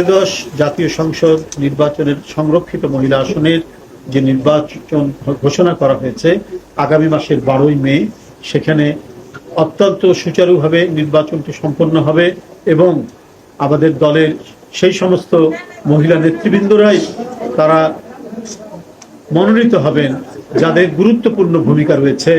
ত্রয়োদশ জাতীয় সংসদ নির্বাচনের সংরক্ষিত মহিলা আসনের যে নির্বাচন ঘোষণা করা হয়েছে আগামী মাসের 12ই মে, সেখানে অত্যন্ত সুচারুভাবে নির্বাচনটি সম্পন্ন হবে এবং আমাদের দলের সেই সমস্ত মহিলা নেতৃবৃন্দরাই তারা মনোনীত হবেন যাদের গুরুত্বপূর্ণ ভূমিকা রয়েছে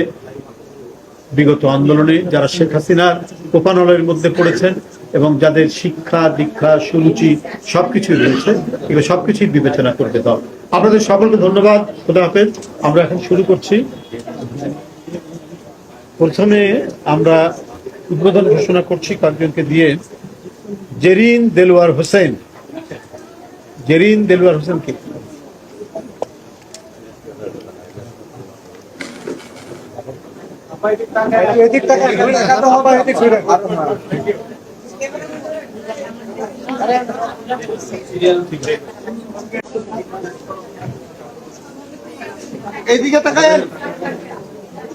বিগত আন্দোলনে, যারা শেখ হাসিনার কোপানলের মধ্যে পড়েছেন এবং যাদের শিক্ষা দীক্ষা সুরুচি সবকিছুই রয়েছে, এগুলো সবকিছুই বিবেচনা করবে দল। আপনাদের সকলকে ধন্যবাদ। খোদা হাফেজ। আমরা এখন শুরু করছি। প্রথমে আমরা উদ্বোধন ঘোষণা করছি কয়েকজনকে দিয়ে। জেরিন দেলোয়ার হোসেন। জেরিন দেলোয়ার হোসেন কে?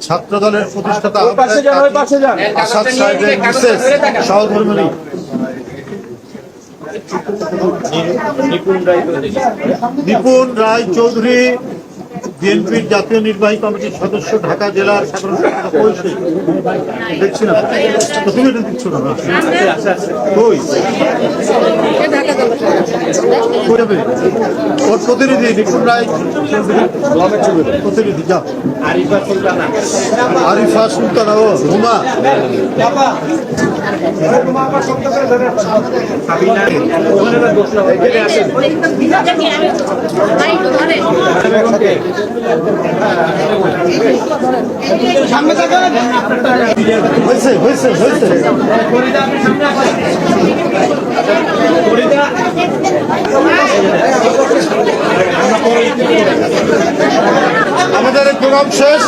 ছাত্র দলের প্রতিষ্ঠাতা আসাদ সাহেবের মিসেস সহধর্মিণী নিপুণ রায় চৌধুরী, বিএনপির জাতীয় নির্বাহী কমিটির সদস্য, ঢাকা জেলার সাধারণ সম্পাদক। দেখছি না, তুমি এটা দিচ্ছ না? ওর প্রতিনিধি নিপুণ রায় প্রতিনিধি যা আরিফা সুলতানা ও হুমা। হয়েছে হয়েছে হয়েছে। আমাদের প্রোগ্রাম শেষ।